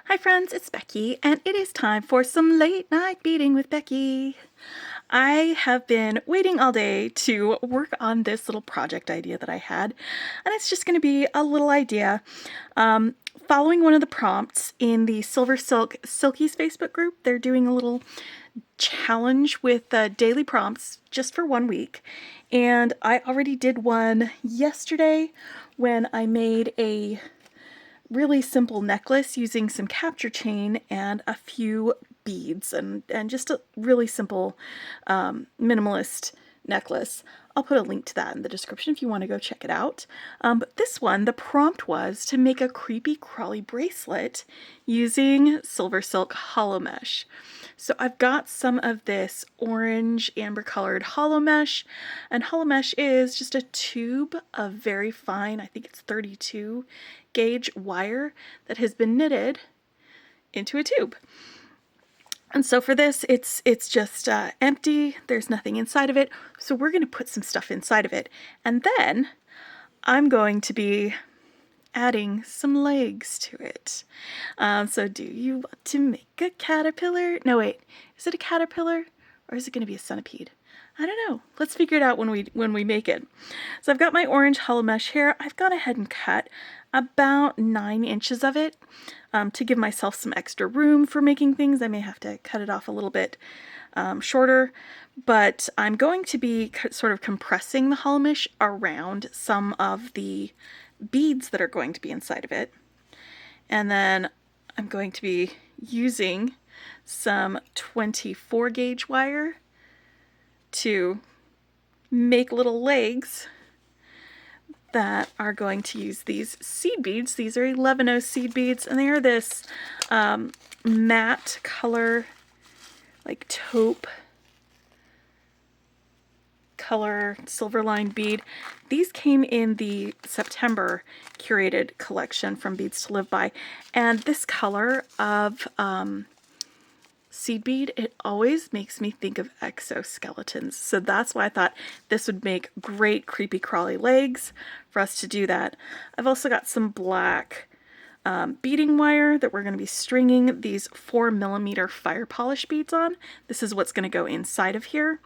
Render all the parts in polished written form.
Hi friends, it's Becky, and it is time for some late night beading with Becky. I have been waiting all day to work on this little project idea that I had, and it's just going to be a little idea. Following one of the prompts in the SilverSilk Silkies Facebook group, they're doing a little challenge with daily prompts just for 1 week, and I already did one yesterday when I made a really simple necklace using some capture chain and a few beads and just a really simple minimalist necklace. I'll put a link to that in the description if you want to go check it out. But this one, the prompt was to make a creepy crawly bracelet using SilverSilk hollow mesh. So I've got some of this orange amber colored hollow mesh, and hollow mesh is just a tube of very fine, I think it's 32 gauge wire that has been knitted into a tube. And so for this, it's just empty. There's nothing inside of it. So we're going to put some stuff inside of it. And then I'm going to be adding some legs to it. So do you want to make a caterpillar? No, wait. Is it a caterpillar or is it going to be a centipede? I don't know. Let's figure it out when we make it. So I've got my orange hollow mesh here. I've gone ahead and cut about 9 inches of it to give myself some extra room for making things. I may have to cut it off a little bit shorter, but I'm going to be sort of compressing the hollow mesh around some of the beads that are going to be inside of it. And then I'm going to be using some 24 gauge wire to make little legs that are going to use these seed beads. These are 11-0 seed beads, and they are this matte color, like taupe color silver lined bead. These came in the September curated collection from Beads to Live By, and this color of seed bead, it always makes me think of exoskeletons. So that's why I thought this would make great creepy crawly legs for us to do that. I've also got some black beading wire that we're going to be stringing these 4mm fire polish beads on. This is what's going to go inside of here.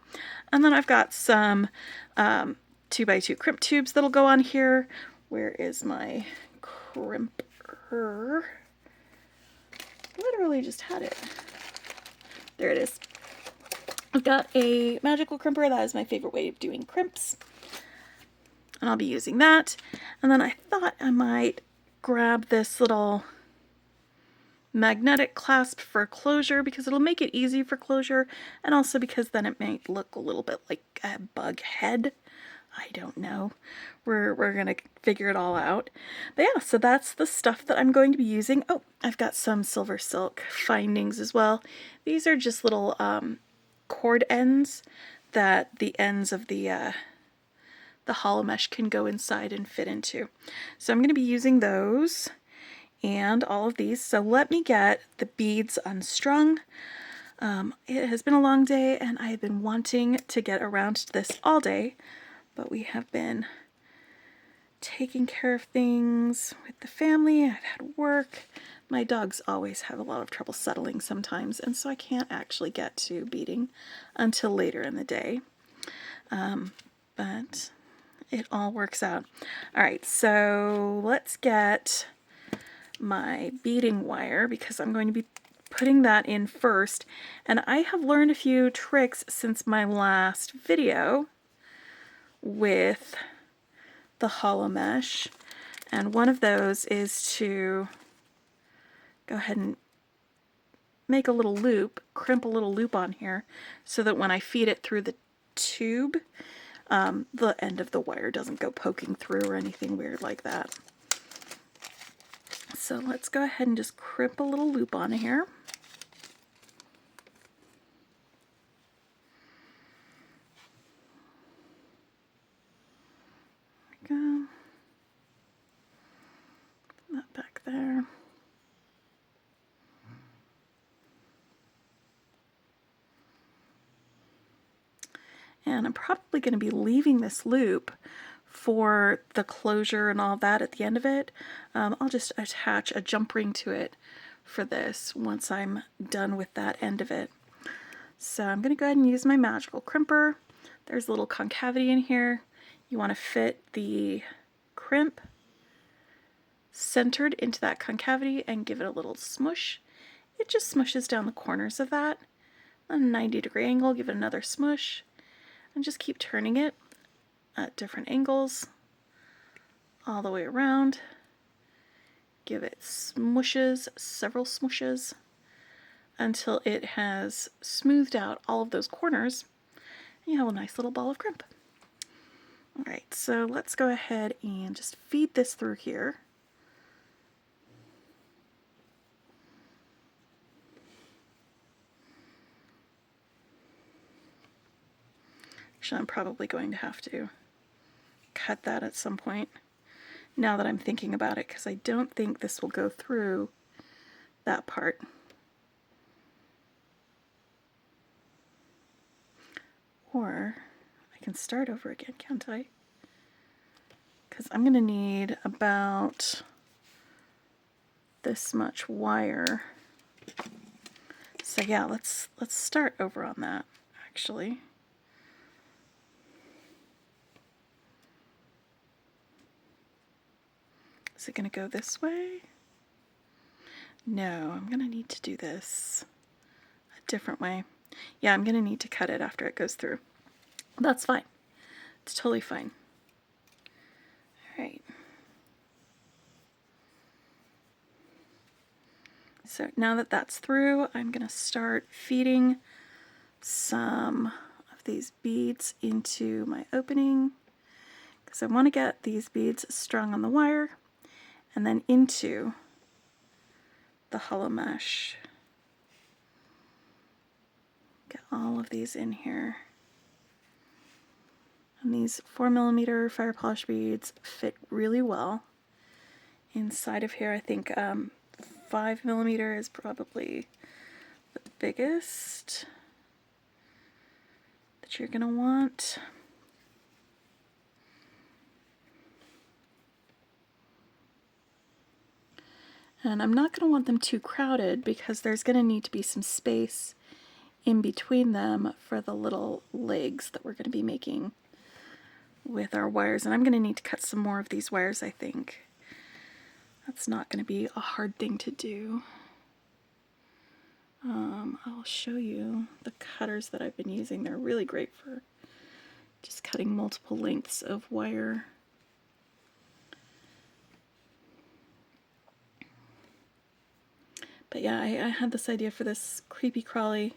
And then I've got some 2x2 crimp tubes that'll go on here. Where is my crimper? Literally just had it. There it is. I've got a magical crimper. That is my favorite way of doing crimps. And I'll be using that. And then I thought I might grab this little magnetic clasp for closure because it'll make it easy for closure, and also because then it might look a little bit like a bug head. I don't know. We're gonna figure it all out. But yeah, so that's the stuff that I'm going to be using. Oh, I've got some SilverSilk findings as well. These are just little cord ends that the ends of the hollow mesh can go inside and fit into. So I'm going to be using those and all of these. So let me get the beads unstrung. It has been a long day and I have been wanting to get around to this all day, but we have been taking care of things with the family. I've had work. My dogs always have a lot of trouble settling sometimes, and so I can't actually get to beading until later in the day. But it all works out. All right, so let's get my beading wire because I'm going to be putting that in first. And I have learned a few tricks since my last video with the hollow mesh. And one of those is to go ahead and make a little loop, crimp a little loop on here so that when I feed it through the tube, the end of the wire doesn't go poking through or anything weird like that. So let's go ahead and just crimp a little loop on here. There we go. Put that back there. And I'm probably going to be leaving this loop for the closure and all that at the end of it. I'll just attach a jump ring to it for this once I'm done with that end of it. So I'm going to go ahead and use my magical crimper. There's a little concavity in here. You want to fit the crimp centered into that concavity and give it a little smush. It just smushes down the corners of that. A 90-degree angle, give it another smush, and just keep turning it at different angles all the way around. Give it smushes, several smushes, until it has smoothed out all of those corners, and you have a nice little ball of crimp. Alright, so let's go ahead and just feed this through here. Actually, I'm probably going to have to cut that at some point, now that I'm thinking about it, because I don't think this will go through that part. Or I can start over again, can't I? Because I'm going to need about this much wire. So yeah, let's start over on that, actually. Is it going to go this way? No, I'm going to need to do this a different way. Yeah, I'm going to need to cut it after it goes through. That's fine. It's totally fine. All right. So now that that's through, I'm going to start feeding some of these beads into my opening, because I want to get these beads strung on the wire and then into the hollow mesh. Get all of these in here. And these 4mm fire polish beads fit really well inside of here. I think 5mm is probably the biggest that you're gonna want. And I'm not going to want them too crowded because there's going to need to be some space in between them for the little legs that we're going to be making with our wires. And I'm going to need to cut some more of these wires, I think. That's not going to be a hard thing to do. I'll show you the cutters that I've been using. They're really great for just cutting multiple lengths of wire. But yeah, I had this idea for this creepy crawly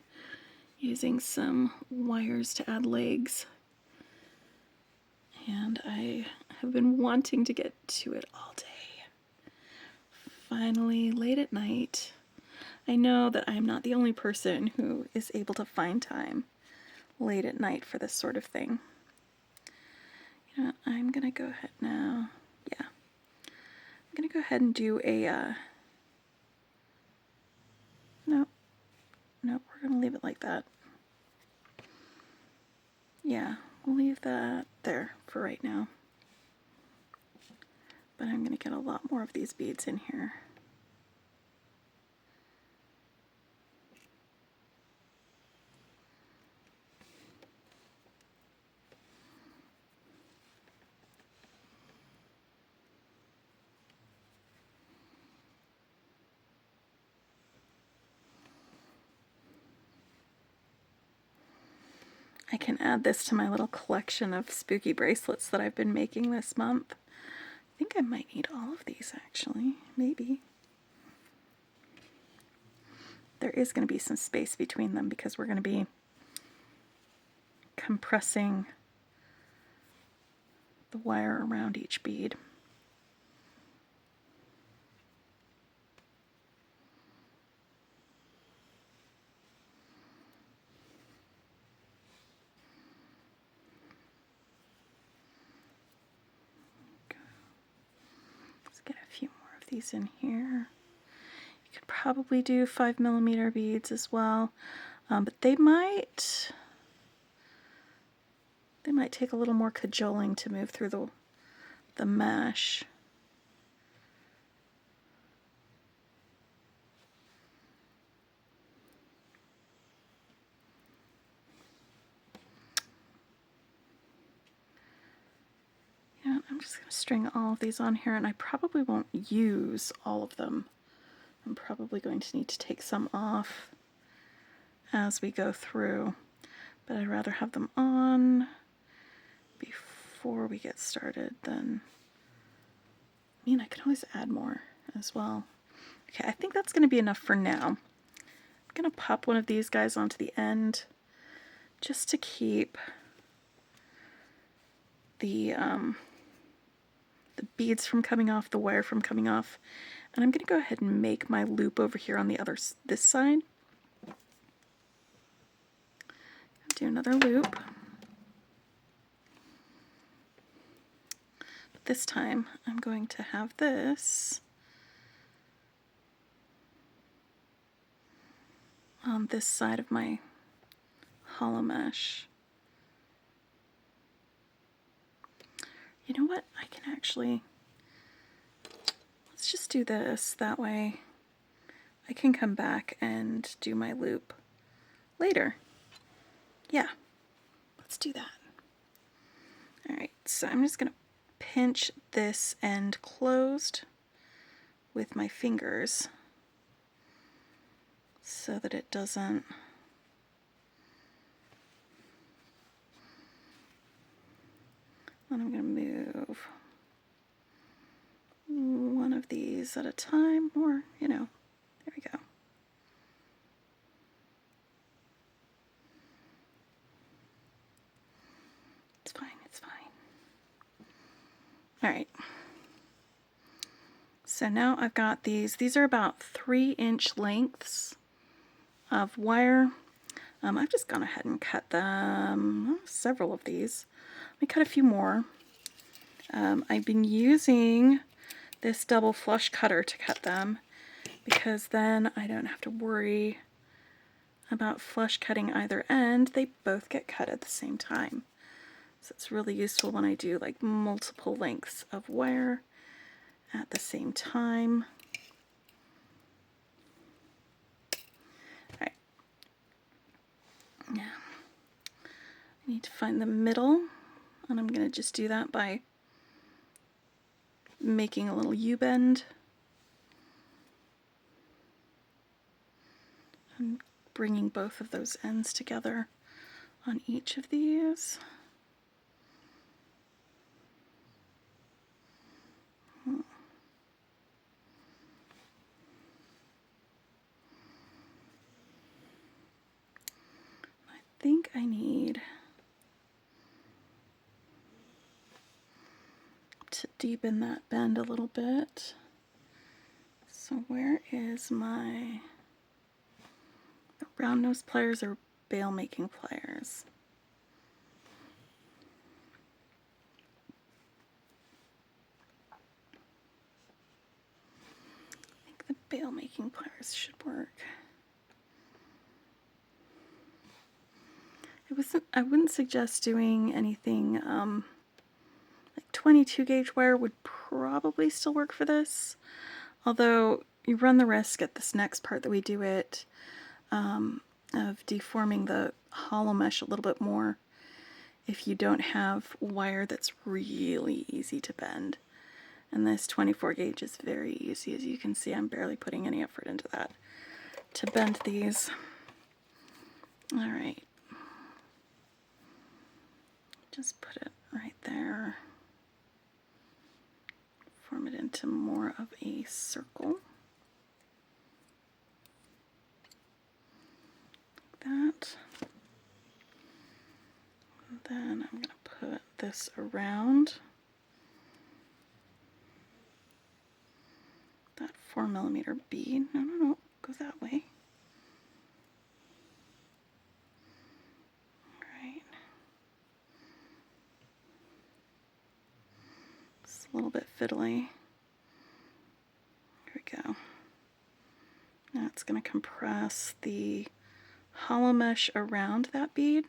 using some wires to add legs. And I have been wanting to get to it all day. Finally, late at night. I know that I'm not the only person who is able to find time late at night for this sort of thing. You know, I'm gonna go ahead now. Yeah. I'm gonna go ahead and do a no, we're going to leave it like that. Yeah, we'll leave that there for right now. But I'm going to get a lot more of these beads in here. I can add this to my little collection of spooky bracelets that I've been making this month. I think I might need all of these, actually. Maybe. There is going to be some space between them because we're going to be compressing the wire around each bead. Get a few more of these in here. You could probably do 5mm beads as well, but they might take a little more cajoling to move through the mesh. I'm just going to string all of these on here, and I probably won't use all of them. I'm probably going to need to take some off as we go through, but I'd rather have them on before we get started than, I mean, I can always add more as well. Okay, I think that's going to be enough for now. I'm going to pop one of these guys onto the end just to keep the beads from coming off, the wire from coming off. And I'm going to go ahead and make my loop over here on the this side. Do another loop. But this time I'm going to have this on this side of my hollow mesh. You know what? I can actually, let's just do this. That way I can come back and do my loop later. Yeah, let's do that. All right, so I'm just going to pinch this end closed with my fingers so that it doesn't and I'm going to move one of these at a time, or, you know, there we go. It's fine, it's fine. All right. So now I've got these. These are about 3-inch lengths of wire. I've just gone ahead and cut them, several of these. Let me cut a few more. I've been using this double flush cutter to cut them because then I don't have to worry about flush cutting either end. They both get cut at the same time. So it's really useful when I do like multiple lengths of wire at the same time. All right. Now I need to find the middle, and I'm going to just do that by making a little U-bend and bringing both of those ends together on each of these. I think I need to deepen that bend a little bit. So where is my round nose pliers or bail making pliers? I think the bail making pliers should work. I wouldn't suggest doing anything like 22 gauge wire would probably still work for this, although you run the risk at this next part that we do it of deforming the hollow mesh a little bit more if you don't have wire that's really easy to bend. And this 24 gauge is very easy. As you can see, I'm barely putting any effort into that to bend these. All right. Just put it right there. Form it into more of a circle. Like that. And then I'm going to put this around that 4mm bead. No, go that way. A little bit fiddly. Here we go. Now it's going to compress the hollow mesh around that bead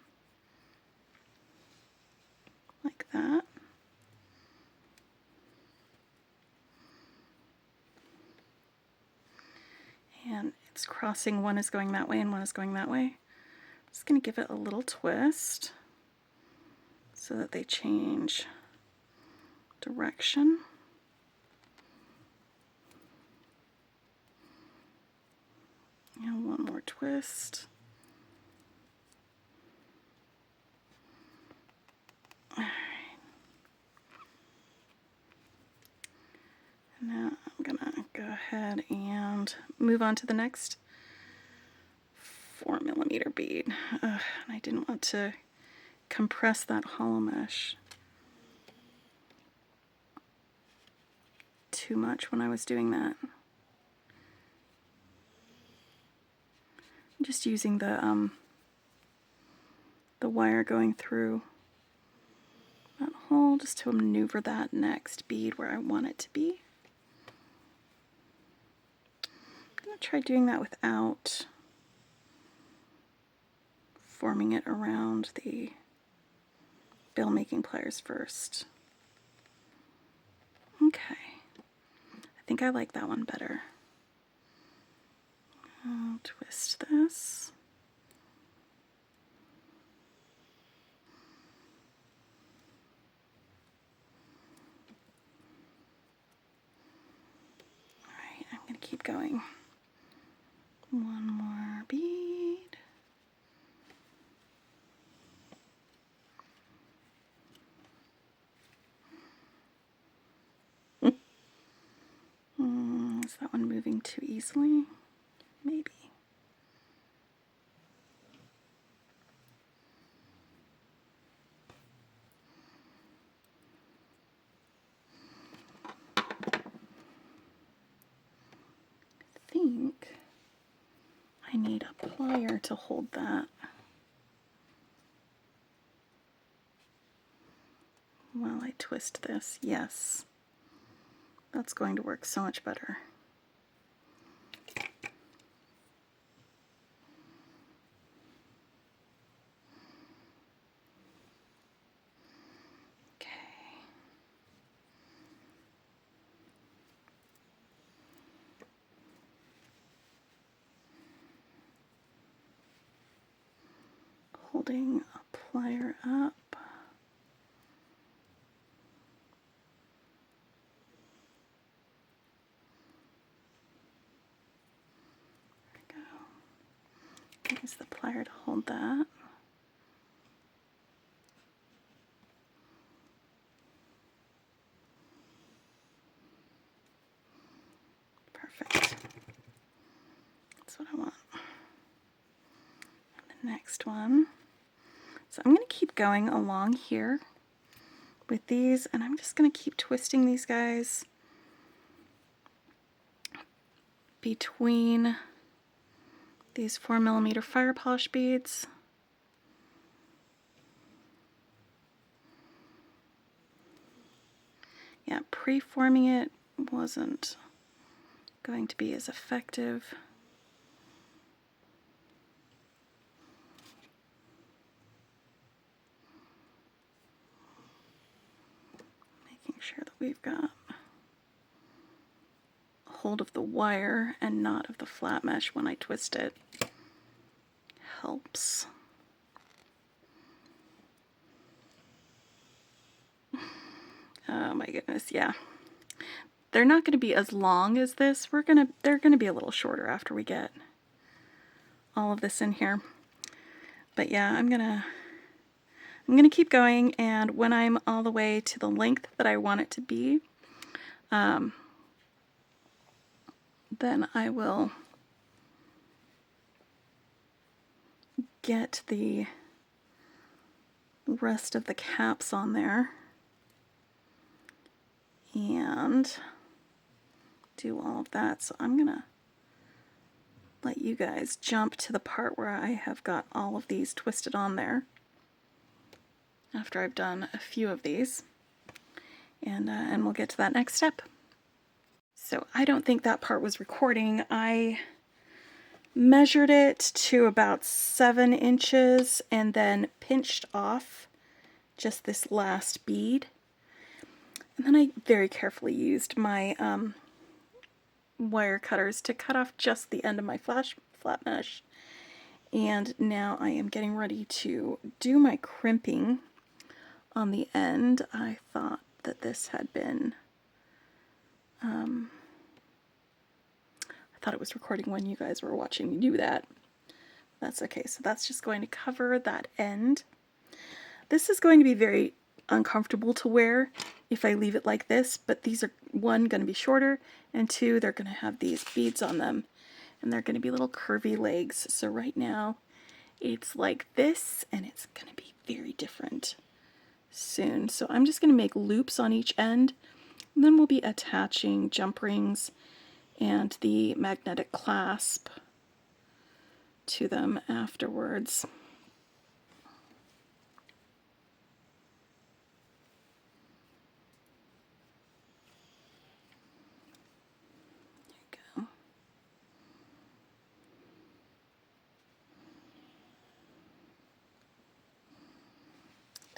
like that. And it's crossing, one is going that way and one is going that way. I'm just going to give it a little twist so that they change direction. And one more twist. All right. And now I'm gonna go ahead and move on to the next 4mm bead. And I didn't want to compress that hollow mesh too much when I was doing that. I'm just using the wire going through that hole just to maneuver that next bead where I want it to be. I'm going to try doing that without forming it around the bill making pliers first. Okay, I think I like that one better. I'll twist this. All right, I'm going to keep going. One more bead. Is that one moving too easily? Maybe. I think I need a plier to hold that while I twist this. Yes, that's going to work so much better. Holding a plier up. There we go. Use the plier to hold that. Perfect. That's what I want. And the next one. So I'm going to keep going along here with these, and I'm just going to keep twisting these guys between these 4mm fire polish beads. Yeah, pre-forming it wasn't going to be as effective. Making sure that we've got hold of the wire and not of the flat mesh when I twist it helps. Oh my goodness, yeah. They're not going to be as long as this. They're going to be a little shorter after we get all of this in here. But yeah, I'm going to keep going, and when I'm all the way to the length that I want it to be, then I will get the rest of the caps on there and do all of that. So I'm gonna let you guys jump to the part where I have got all of these twisted on there after I've done a few of these, and we'll get to that next step. So I don't think that part was recording. I measured it to about 7 inches and then pinched off just this last bead. And then I very carefully used my wire cutters to cut off just the end of my flat mesh. And now I am getting ready to do my crimping on the end. I thought that this had been, I thought it was recording when you guys were watching me do that. That's okay, so that's just going to cover that end. This is going to be very uncomfortable to wear if I leave it like this, but these are, one, going to be shorter, and two, they're going to have these beads on them, and they're going to be little curvy legs. So right now it's like this, and it's going to be very different soon. So I'm just going to make loops on each end, and then we'll be attaching jump rings and the magnetic clasp to them afterwards.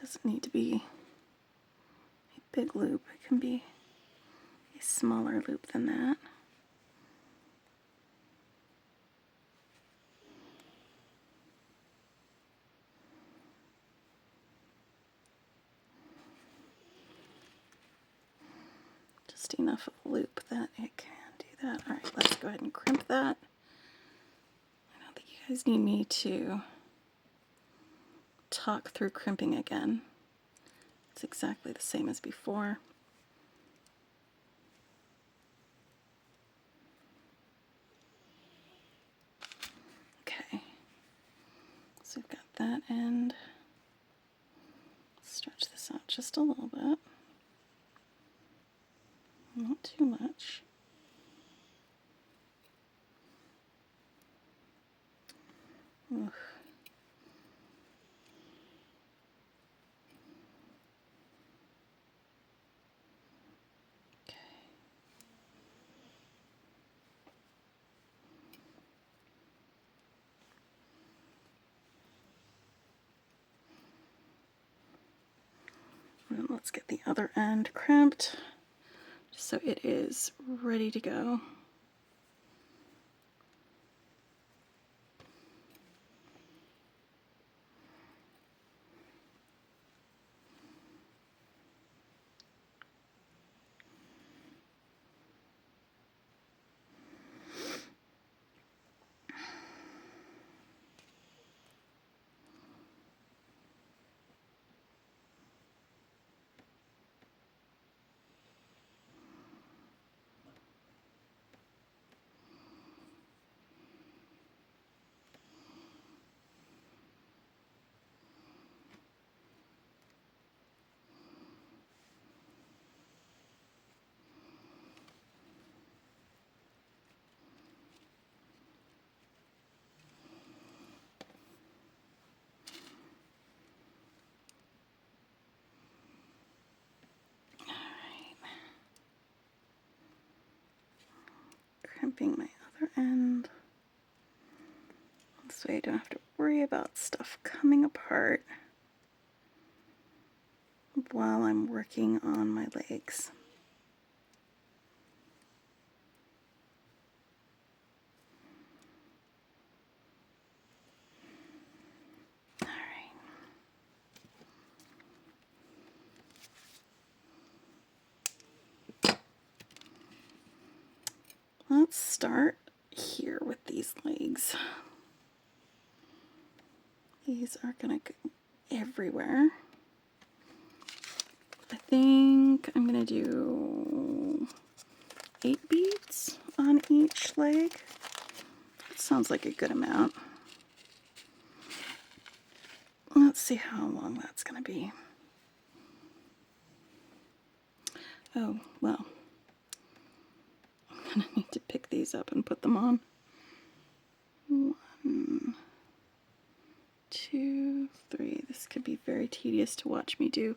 Doesn't need to be a big loop, it can be a smaller loop than that. Just enough of a loop that it can do that. Alright, let's go ahead and crimp that. I don't think you guys need me to talk through crimping again. It's exactly the same as before. Okay, so we've got that end. Stretch this out just a little bit. Not too much. Ugh. And let's get the other end crimped so it is ready to go. Crimping my other end. This way I don't have to worry about stuff coming apart while I'm working on my legs. Let's start here with these legs. These are gonna go everywhere. I think I'm gonna do 8 beads on each leg. That sounds like a good amount. Let's see how long that's gonna be. Oh, well. I'm gonna need to pick these up and put them on. 1, 2, 3. This could be very tedious to watch me do.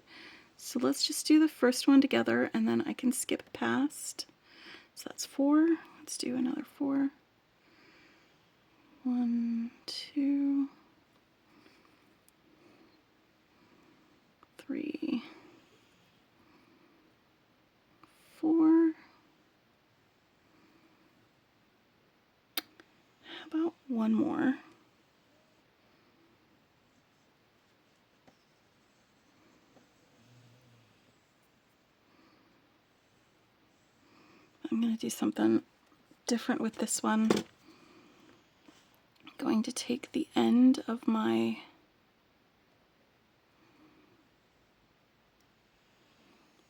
So let's just do the first one together and then I can skip past. So that's 4. Let's do another 4. 1, 2, 3, 4. How about one more? I'm going to do something different with this one. I'm going to take the end of my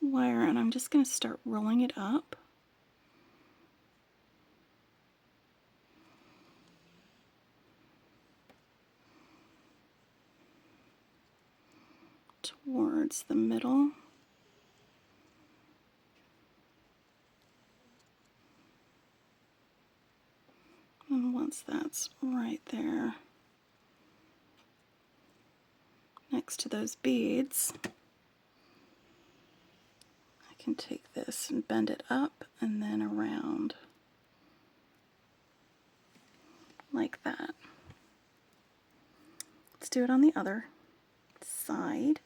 wire and I'm just going to start rolling it up. Towards the middle. And once that's right there next to those beads, I can take this and bend it up and then around like that. Let's do it on the other side.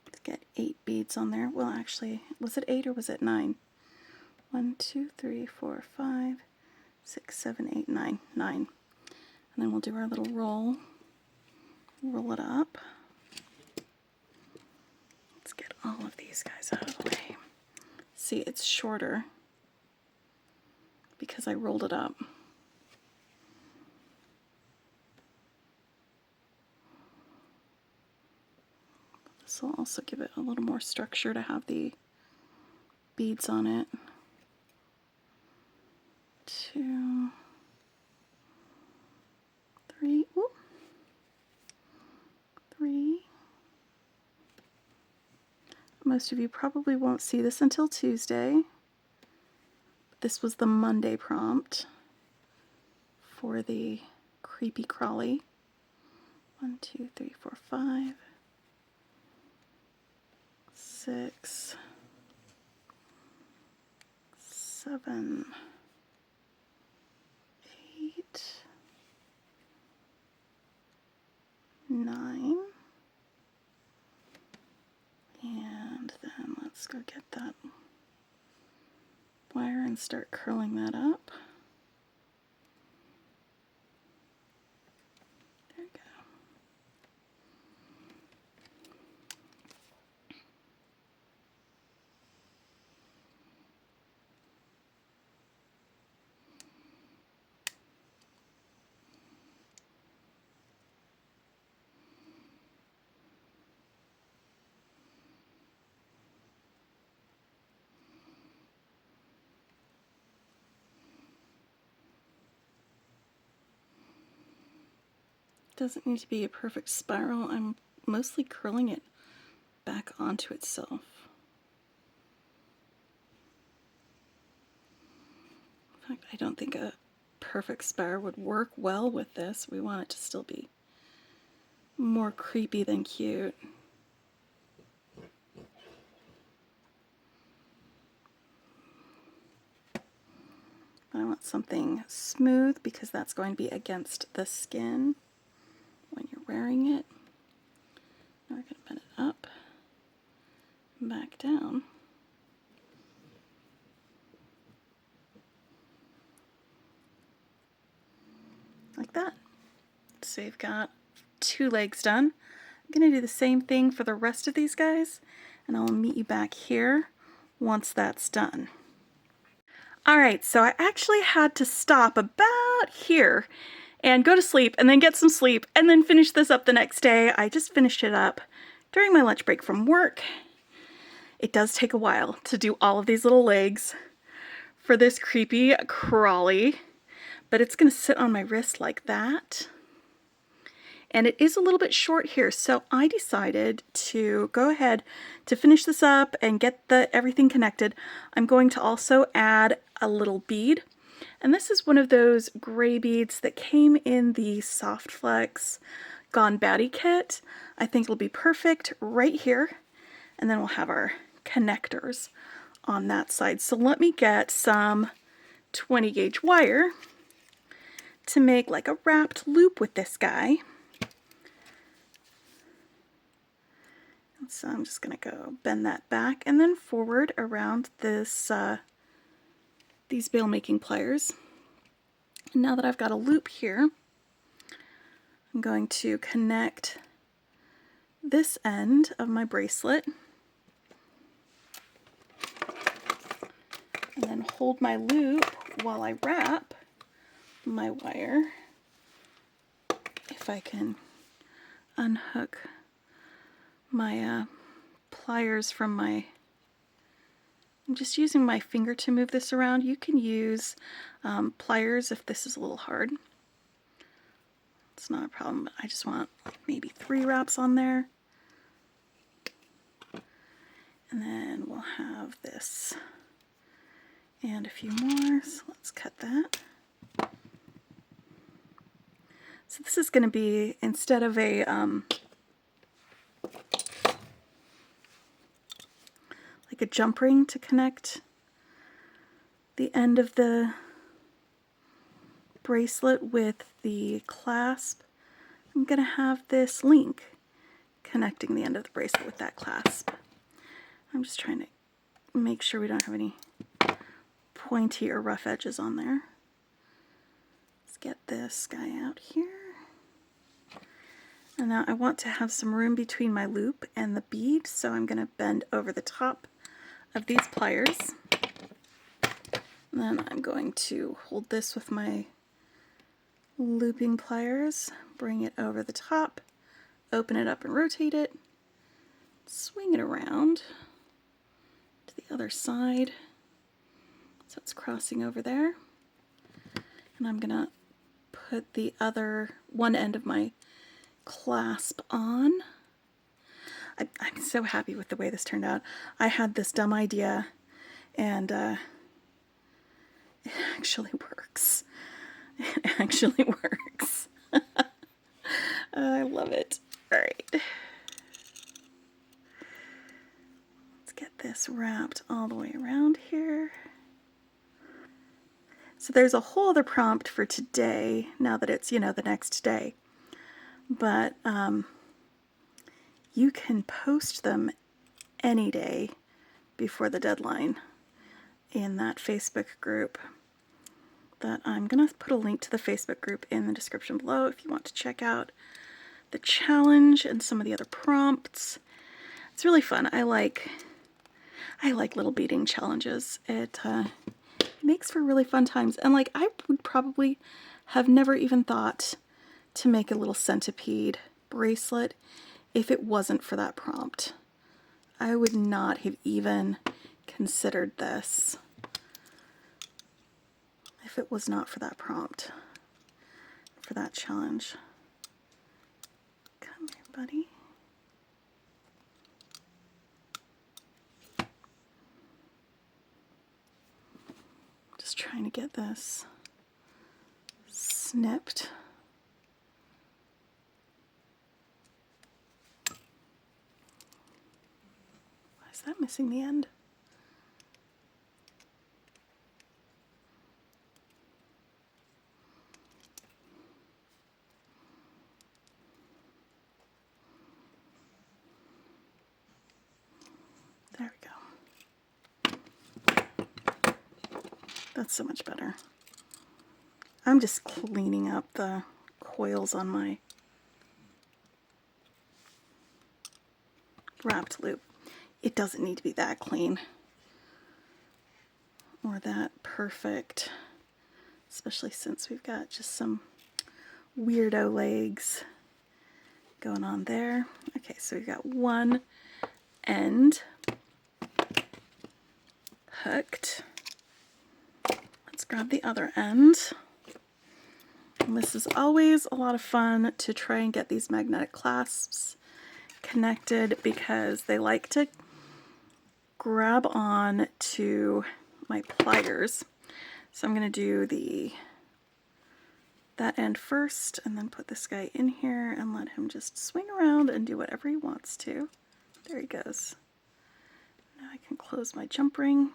Let's get 8 beads on there. Well, actually, was it 8 or was it 9? 1, 2, 3, 4, 5, 6, 7, 8, 9. 9. And then we'll do our little roll. Roll it up. Let's get all of these guys out of the way. See, it's shorter because I rolled it up. This will also give it a little more structure to have the beads on it. 2, 3, ooh, 3. Most of you probably won't see this until Tuesday. This was the Monday prompt for the Creepy Crawly. 1, 2, 3, 4, 5, 6, 7, 8, 9, and then let's go get that wire and start curling that up. There we go. Doesn't need to be a perfect spiral. I'm mostly curling it back onto itself. In fact, I don't think a perfect spiral would work well with this. We want it to still be more creepy than cute. But I want something smooth because that's going to be against the skin when you're wearing it. Now we're going to bend it up, back down. Like that. So you've got 2 legs done. I'm going to do the same thing for the rest of these guys, and I'll meet you back here once that's done. Alright, so I actually had to stop about here and go to sleep and then get some sleep and then finish this up the next day. I just finished it up during my lunch break from work. It does take a while to do all of these little legs for this Creepy Crawly, but it's going to sit on my wrist like that. And it is a little bit short here, so I decided to go ahead to finish this up and get everything connected. I'm going to also add a little bead, and this is one of those gray beads that came in the Soft Flex Gone Batty kit. I think it'll be perfect right here, and then we'll have our connectors on that side. So let me get some 20 gauge wire to make like a wrapped loop with this guy. So I'm just going to go bend that back and then forward around this these bail making pliers. And now that I've got a loop here, I'm going to connect this end of my bracelet and then hold my loop while I wrap my wire. If I can unhook my pliers from my, I'm just using my finger to move this around. You can use pliers if this is a little hard. It's not a problem, but I just want like maybe 3 wraps on there. And then we'll have this and a few more, so let's cut that. So this is going to be, instead of a like a jump ring to connect the end of the bracelet with the clasp, I'm going to have this link connecting the end of the bracelet with that clasp. I'm just trying to make sure we don't have any pointy or rough edges on there. Let's get this guy out here. And now I want to have some room between my loop and the bead, so I'm going to bend over the top of these pliers. And then I'm going to hold this with my looping pliers, bring it over the top, open it up and rotate it, swing it around to the other side so it's crossing over there. And I'm going to put the other one end of my clasp on. I'm so happy with the way this turned out. I had this dumb idea and it actually works. It actually works. I love it. All right. Let's get this wrapped all the way around here. So there's a whole other prompt for today, now that it's, the next day. But you can post them any day before the deadline in that Facebook group. That I'm going to put a link to the Facebook group in the description below if you want to check out the challenge and some of the other prompts. It's really fun. I like little beading challenges. It makes for really fun times. And like, I would probably have never even thought to make a little centipede bracelet if it wasn't for that prompt. I would not have even considered this if it was not for that prompt, for that challenge. Come here, buddy. Just trying to get this snipped. Why is that missing the end? There we go. That's so much better. I'm just cleaning up the coils on my wrapped loop. It doesn't need to be that clean or that perfect, especially since we've got just some weirdo legs going on there. Okay, so we've got one end hooked. Let's grab the other end. And this is always a lot of fun to try and get these magnetic clasps connected because they like to grab on to my pliers. So I'm going to do that end first and then put this guy in here and let him just swing around and do whatever he wants to. There he goes. Now I can close my jump ring.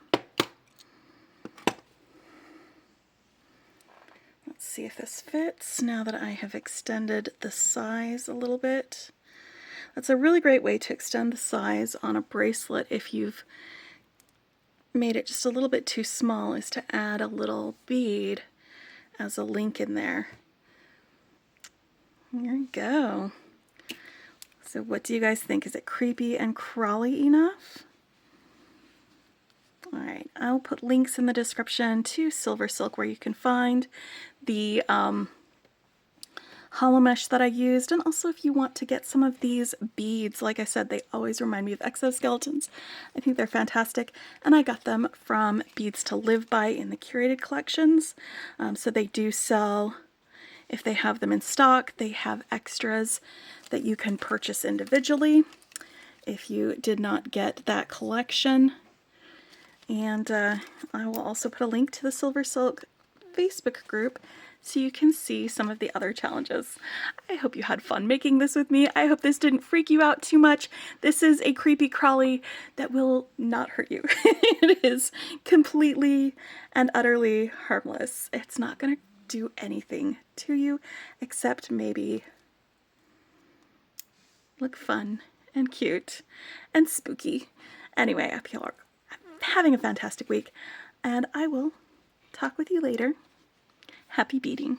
Let's see if this fits now that I have extended the size a little bit. That's a really great way to extend the size on a bracelet if you've made it just a little bit too small, is to add a little bead as a link in there. There you go. So what do you guys think? Is it creepy and crawly enough? All right, I'll put links in the description to SilverSilk where you can find the hollow mesh that I used, and also if you want to get some of these beads. Like I said, they always remind me of exoskeletons. I think they're fantastic, and I got them from Beads to Live By in the curated collections. So they do sell, if they have them in stock, they have extras that you can purchase individually if you did not get that collection. And I will also put a link to the SilverSilk Facebook group so you can see some of the other challenges. I hope you had fun making this with me. I hope this didn't freak you out too much. This is a creepy crawly that will not hurt you. It is completely and utterly harmless. It's not going to do anything to you except maybe look fun and cute and spooky. Anyway, I hope you are having a fantastic week, and I will talk with you later. Happy beading.